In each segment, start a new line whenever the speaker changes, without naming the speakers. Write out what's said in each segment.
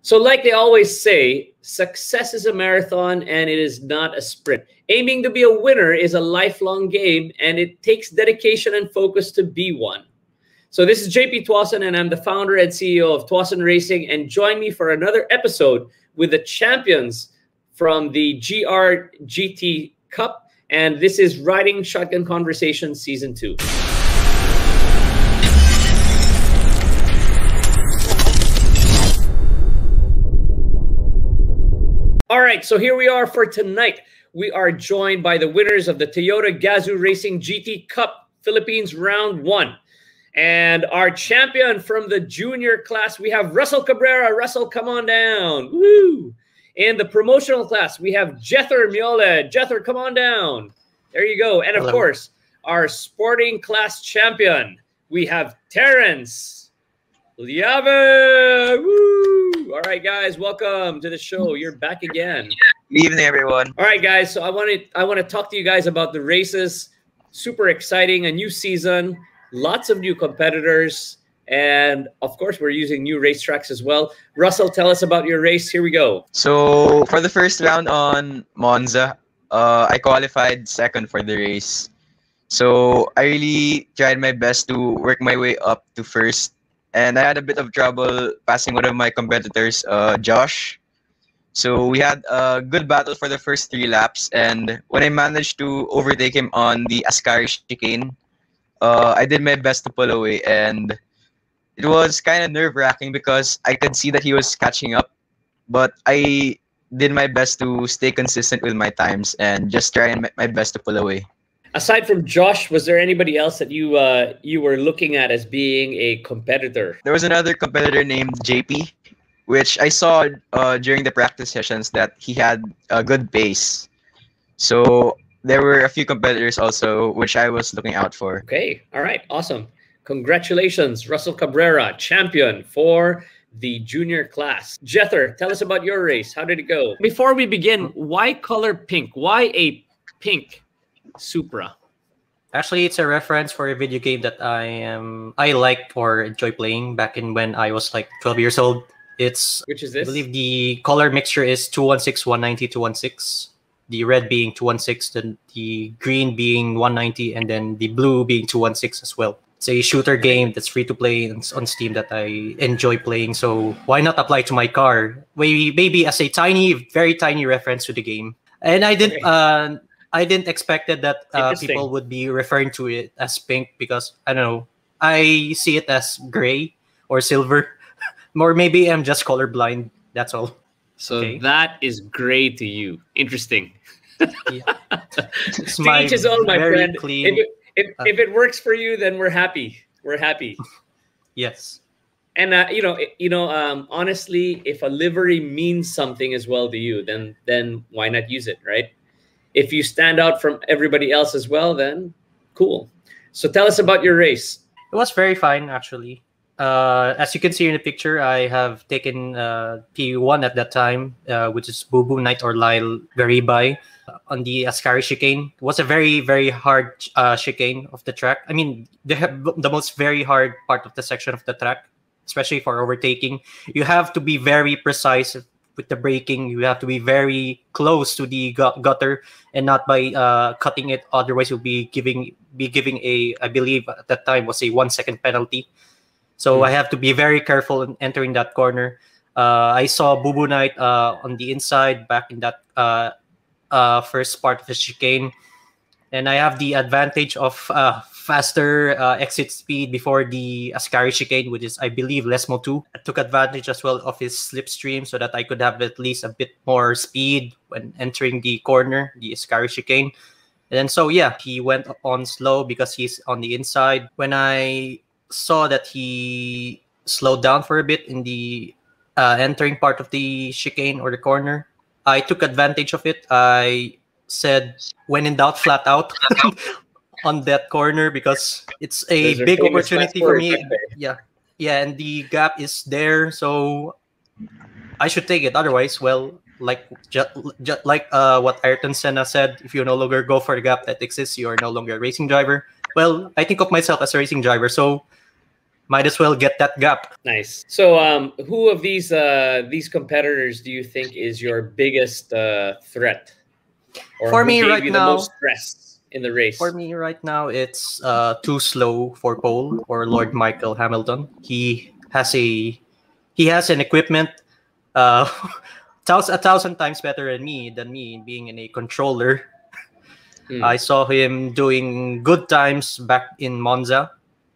So like they always say, success is a marathon and it is not a sprint. Aiming to be a winner is a lifelong game, and it takes dedication and focus to be one. So this is JP Tuason, and I'm the founder and CEO of Tuason Racing. And join me for another episode with the champions from the GRGT Cup. And this is Riding Shotgun Conversation Season 2. All right, so here we are for tonight. We are joined by the winners of the Toyota Gazoo Racing GT Cup Philippines Round 1. And our champion from the junior class, we have Russell Cabrera. Russell, come on down. Woo! In the promotional class, we have Jether Miole. Jether, come on down. There you go. And of course, our sporting class champion, we have Terrence Liave. Woo! All right, guys, welcome to the show. You're back again.
Good evening, everyone.
All right, guys. So I want to talk to you guys about the races. Super exciting, a new season, lots of new competitors, and of course, we're using new racetracks as well. Russell, tell us about your race. Here we go.
So for the first round on Monza, I qualified second for the race. So I really tried my best to work my way up to first. And I had a bit of trouble passing one of my competitors, Josh. So we had a good battle for the first 3 laps. And when I managed to overtake him on the Ascari chicane, I did my best to pull away. And it was kind of nerve-wracking because I could see that he was catching up. But I did my best to stay consistent with my times and just try and my best to pull away.
Aside from Josh, was there anybody else that you were looking at as being a competitor?
There was another competitor named JP, which I saw during the practice sessions that he had a good pace. So there were a few competitors also which I was looking out for.
Okay, all right, awesome. Congratulations, Russell Cabrera, champion for the junior class. Jether, tell us about your race. How did it go? Before we begin, why color pink? Why a pink Supra?
Actually, it's a reference for a video game that I like or enjoy playing back in when I was like 12 years old.
Which is this?
I believe the color mixture is 216, 190, 216. The red being 216, then the green being 190, and then the blue being 216 as well. It's a shooter game that's free to play on Steam that I enjoy playing. So why not apply to my car? Maybe as a very tiny reference to the game. And I didn't expect that people would be referring to it as pink because, I don't know, I see it as gray or silver. Or maybe I'm just colorblind. That's all.
So that is gray to you. Interesting.
Yeah. It's
to each his own, my friend.
Clean,
if it works for you, then we're happy. We're happy.
Yes.
And honestly, if a livery means something as well to you, then why not use it, right? If you stand out from everybody else as well, then cool. So tell us about your race.
It was very fine, actually. As you can see in the picture, I have taken P1 at that time, which is Boo Boo Night or Lyle Garibay on the Ascari chicane. It was a very, very hard chicane of the track. I mean, the most very hard part of the section of the track, especially for overtaking. You have to be very precise with the braking. You have to be very close to the gutter and not by cutting it. Otherwise, you'll be giving a, I believe at that time was a 1 second penalty. So I have to be very careful in entering that corner. I saw Boo Boo Night on the inside back in that first part of the chicane. And I have the advantage of faster exit speed before the Ascari chicane, which is, I believe, Lesmo 2. I took advantage as well of his slipstream so that I could have at least a bit more speed when entering the corner, the Ascari chicane. And then, so yeah, he went on slow because he's on the inside. When I saw that he slowed down for a bit in the entering part of the chicane or the corner, I took advantage of it. I said, when in doubt, flat out on that corner because it's a big opportunity for me. Yeah, and the gap is there, so I should take it. Otherwise, well, like what Ayrton Senna said, if you no longer go for the gap that exists, you are no longer a racing driver. Well, I think of myself as a racing driver, so Might as well get that gap.
Nice. So, who of these competitors do you think is your biggest threat, or
For
who
me
gave
right
you the
now,
most stress in the race?
For me right now, it's too slow for Pole or Lord Michael Hamilton. He has an equipment uh, a thousand times better than me being in a controller.
Hmm.
I saw him doing good times back in Monza.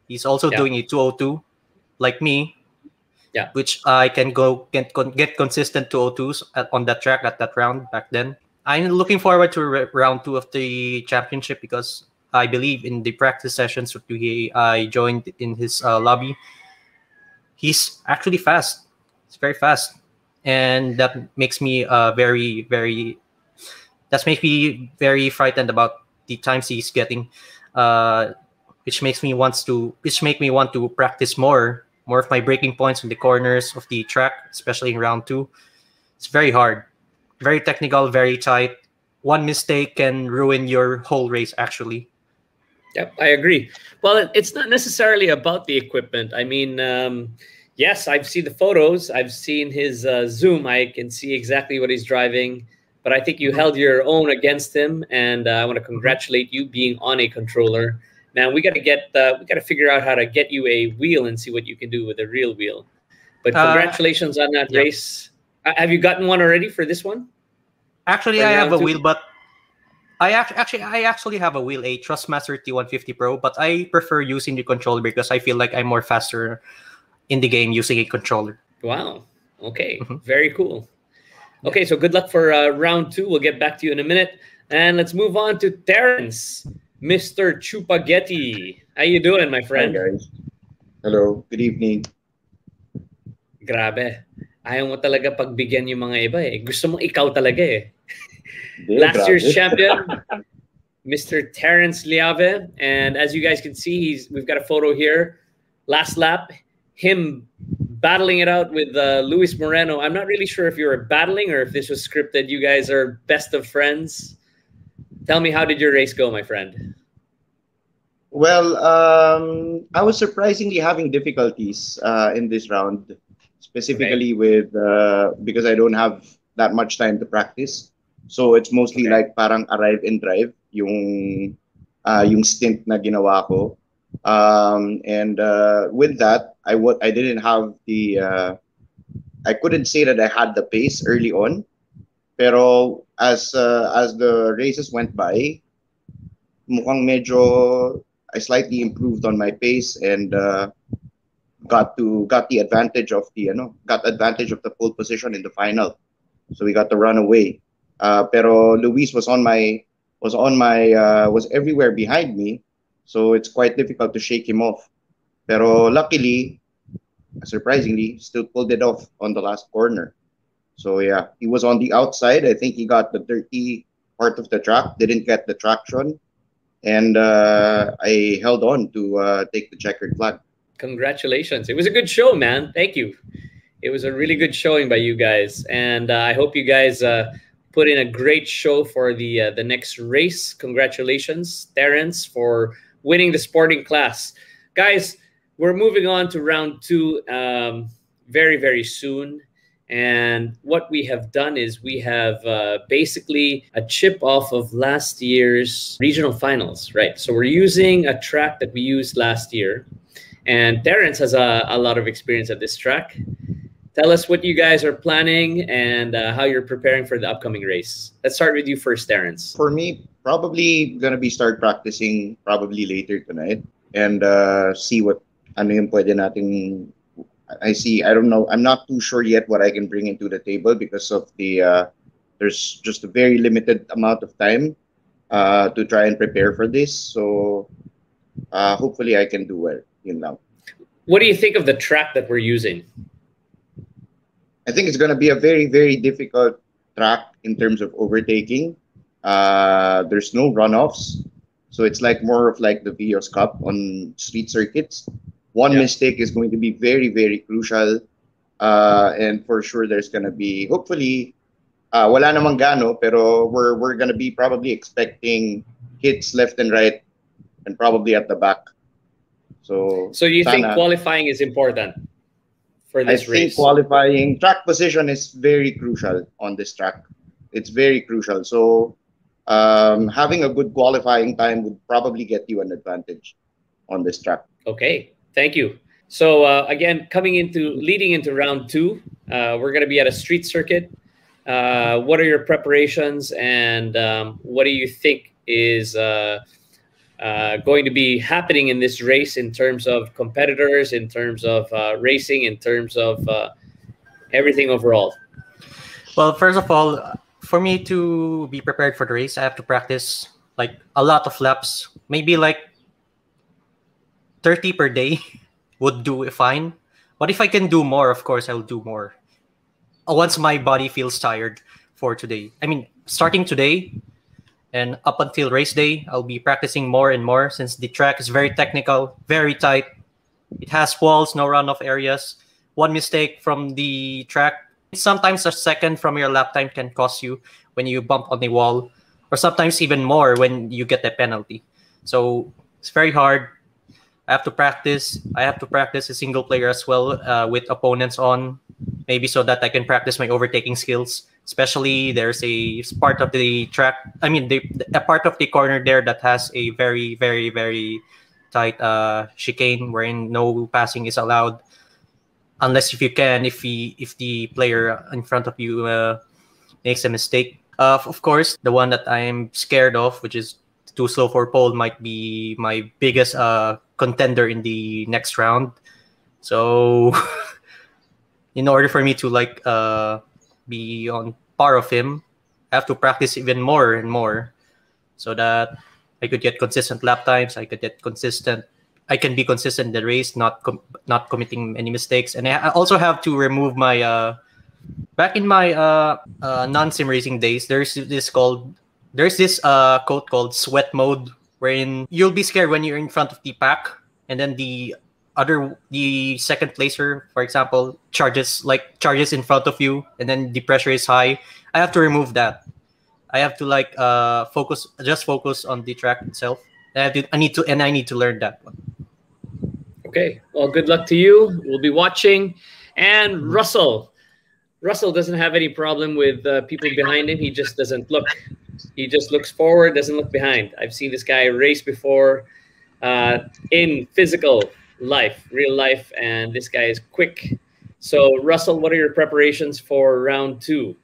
He's also
Yeah.
doing a 202 like me,
Yeah.
which I can get consistent 202s on that track at that round back then. I'm looking forward to round 2 of the championship because I believe in the practice sessions that I joined in his lobby. He's actually fast. He's very fast, and that makes me very frightened about the times he's getting, uh, which make me want to practice more of my breaking points in the corners of the track, especially in round 2. It's very hard, very technical, very tight. One mistake can ruin your whole race, actually.
Yep, I agree. Well, it's not necessarily about the equipment. I mean, yes, I've seen the photos. I've seen his Zoom. I can see exactly what he's driving. But I think you held your own against him, and I want to congratulate you being on a controller. Man, we got to figure out how to get you a wheel and see what you can do with a real wheel. But congratulations on that
yeah.
race. Have you gotten one already for this one?
Actually,
For
I have
round
a
2?
wheel, but I actually have a wheel, a Trustmaster T150 Pro, but I prefer using the controller because I feel like I'm more faster in the game using a controller.
Wow. Okay. Very cool. Okay, so good luck for round 2. We'll get back to you in a minute. And let's move on to Terrence, Mr. Chupagetti. How you doing, my friend?
Hi, guys. Hello. Good evening.
Grabe. Ayaw mo talaga pagbigyan yung mga iba eh. Gusto mo ikaw talaga eh.
Hindi,
Last year's
grabe.
champion, Mr. Terrence Liave. And as you guys can see, we've got a photo here. Last lap, him battling it out with Luis Moreno. I'm not really sure if you were battling or if this was scripted. You guys are best of friends. Tell me, how did your race go, my friend?
Well, I was surprisingly having difficulties in this round, specifically with because I don't have that much time to practice. So it's mostly like parang arrive and drive yung stint na ginawa ko. And with that, I didn't have the I couldn't say that I had the pace early on. Pero as the races went by, mukhang medyo I slightly improved on my pace and got the advantage of the pole position in the final. So we got the run away. Pero Luis was everywhere behind me, so it's quite difficult to shake him off. Pero luckily, surprisingly, still pulled it off on the last corner. So yeah, he was on the outside. I think he got the dirty part of the track, didn't get the traction, and I held on to take the checkered flag.
Congratulations. It was a good show, man. Thank you. It was a really good showing by you guys. And I hope you guys put in a great show for the next race. Congratulations, Terrence, for winning the sporting class. Guys, we're moving on to round 2 very, very soon. And what we have done is we have basically a chip off of last year's regional finals, right? So we're using a track that we used last year. And Terrence has a lot of experience at this track. Tell us what you guys are planning and how you're preparing for the upcoming race. Let's start with you first, Terrence.
For me, probably gonna be start practicing probably later tonight and see what ano yung pwede nating I don't know. I'm not too sure yet what I can bring into the table because of the there's just a very limited amount of time to try and prepare for this. So hopefully I can do well.
What do you think of the track that we're using?
I think it's going to be a very, very difficult track in terms of overtaking. There's no runoffs. So it's like more of like the Vios Cup on street circuits. One mistake is going to be very, very crucial. And for sure, there's going to be, hopefully, wala namang gano, pero we're going to be probably expecting hits left and right and probably at the back. So,
So you think
sana,
qualifying is important for
I
this
think
race?
qualifying track position is very crucial on this track. It's very crucial. So, having a good qualifying time would probably get you an advantage on this track.
Okay, thank you. So again, leading into round two, we're going to be at a street circuit. What are your preparations, and what do you think is going to be happening in this race in terms of competitors, in terms of racing, in terms of everything overall?
Well, first of all, for me to be prepared for the race, I have to practice like a lot of laps, maybe like 30 per day would do fine. But if I can do more, of course, I'll do more. Once my body feels tired for today. I mean, starting today and up until race day, I'll be practicing more and more since the track is very technical, very tight. It has walls, no runoff areas. One mistake from the track, sometimes a second from your lap time can cost you when you bump on the wall, or sometimes even more when you get a penalty. So it's very hard. I have to practice. I have to practice a single player as well with opponents on, maybe so that I can practice my overtaking skills. Especially there's a part of the track. I mean, a part of the corner there that has a very, very, very tight chicane wherein no passing is allowed, unless if you can, if the player in front of you makes a mistake. Of course, the one that I am scared of, which is too slow for pole, might be my biggest contender in the next round. So, in order for me to like be on par of him, I have to practice even more and more, so that I could get consistent lap times. I can be consistent in the race, not committing any mistakes, and I also have to remove my back in my non-sim racing days. There's this quote called sweat mode, wherein you'll be scared when you're in front of the pack, and then the second placer, for example, charges in front of you, and then the pressure is high. I have to remove that. I have to like focus on the track itself. I need to learn that one.
Okay, well, good luck to you. We'll be watching. And Russell doesn't have any problem with people behind him. He just doesn't look. He just looks forward, doesn't look behind. I've seen this guy race before in physical life, real life, and this guy is quick. So, Russell, what are your preparations for round two?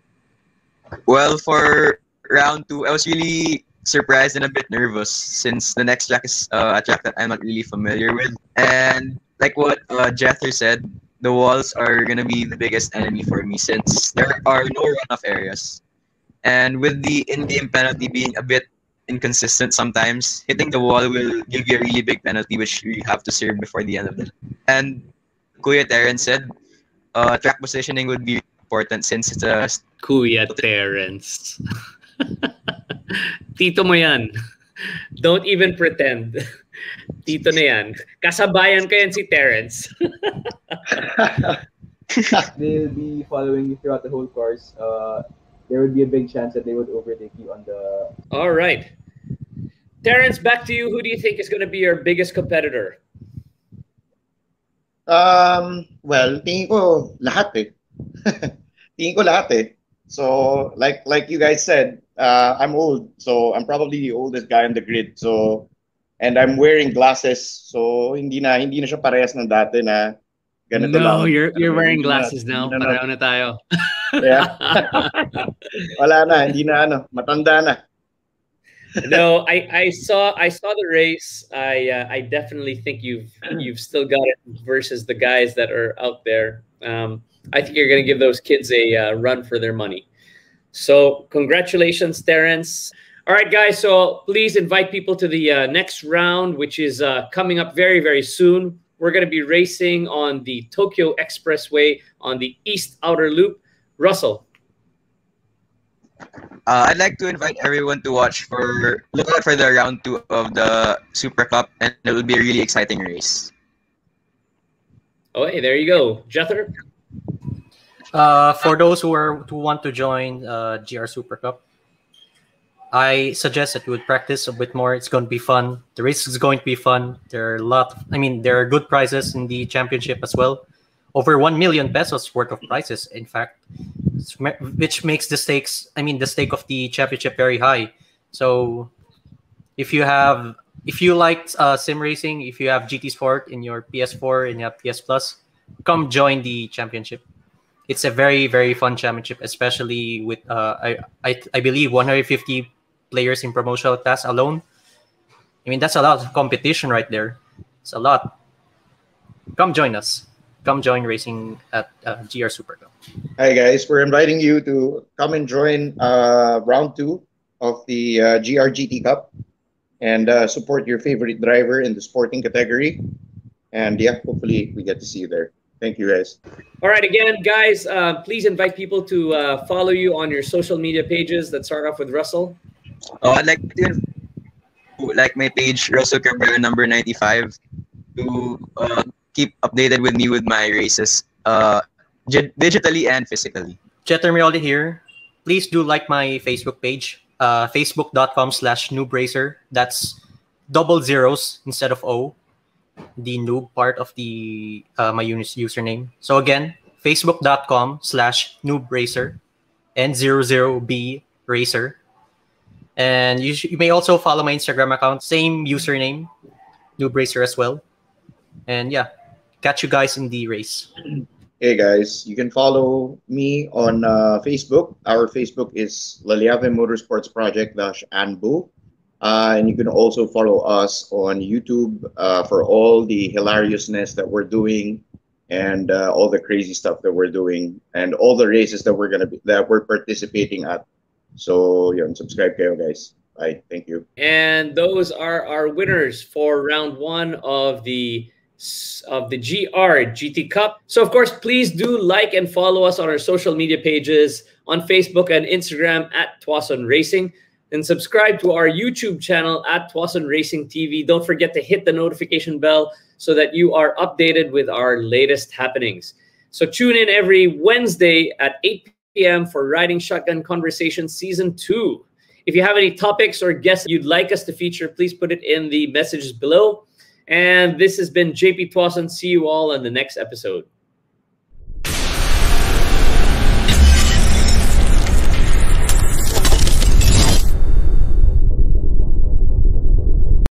Well, for round two, I was really surprised and a bit nervous since the next track is a track that I'm not really familiar with. And like what Jether said, the walls are going to be the biggest enemy for me since there are no runoff areas. And with the in-game penalty being a bit inconsistent sometimes, hitting the wall will give you a really big penalty which you have to serve before the end of the. And Kuya Terence said track positioning would be important since it's a
Kuya Terence. Tito mo yan. Don't even pretend. Tito na yan. Kasabayan ko yan si Terence.
They'll be following you throughout the whole course. There would be a big chance that they would overtake you on the...
All right. Terence, back to you. Who do you think is going to be your biggest competitor?
Well, tingin ko lahat eh. Tingin ko lahat eh. So, like you guys said, I'm old, so I'm probably the oldest guy on the grid. So, and I'm wearing glasses, so hindi na siya parehas ng dati na ganito lang.
No, you're wearing
Hindi
glasses now. Pareho na tayo.
Yeah. Wala na, hindi na matanda na.
No, I saw the race. I definitely think you've still got it versus the guys that are out there. I think you're going to give those kids a run for their money. So congratulations, Terence. All right, guys. So please invite people to the next round, which is coming up very, very soon. We're going to be racing on the Tokyo Expressway on the East Outer Loop. Russell.
I'd like to invite everyone to look out for the round two of the Super Cup, and it will be a really exciting race.
Oh, hey, there you go, Jether.
For those who want to join GR Super Cup, I suggest that you would practice a bit more. It's going to be fun. The race is going to be fun. There are a lot. There are good prizes in the championship as well. Over 1 million pesos worth of prizes, in fact, which makes the stakes. The stake of the championship very high. So, if you like sim racing, if you have GT Sport in your PS4 and you have PS Plus, come join the championship. It's a very, very fun championship, especially with I believe 150 players in promotional class alone. That's a lot of competition right there. It's a lot. Come join us. Come join racing at GR Super Cup.
Hi guys, we're inviting you to come and join round 2 of the GRGT Cup and support your favorite driver in the sporting category. And yeah, hopefully we get to see you there. Thank you, guys.
All right, again, guys, please invite people to follow you on your social media pages. Let's start off with Russell.
I'd like to like my page, Russell Cabrera number 95, to keep updated with me with my races, digitally and physically.
Jeter Miraldi here. Please do like my Facebook page, facebook.com/noobracer. That's double zeros instead of O. The noob part of the my username. So again, facebook.com/noobracer and 00B racer. And you may also follow my Instagram account, same username, noobracer as well. And yeah, catch you guys in the race.
Hey guys, you can follow me on Facebook. Our Facebook is Laliave Motorsports Project _ANBU. And you can also follow us on YouTube for all the hilariousness that we're doing and all the crazy stuff that we're doing and all the races that we're participating at. So yeah, subscribe kayo guys. Bye. Thank you.
And those are our winners for round 1 of the GR GT Cup. So of course, please do like and follow us on our social media pages on Facebook and Instagram at Tuason Racing. And subscribe to our YouTube channel at Tuason Racing TV. Don't forget to hit the notification bell so that you are updated with our latest happenings. So tune in every Wednesday at 8 p.m. for Riding Shotgun Conversation Season 2. If you have any topics or guests you'd like us to feature, please put it in the messages below. And this has been JP Tuason. See you all in the next episode.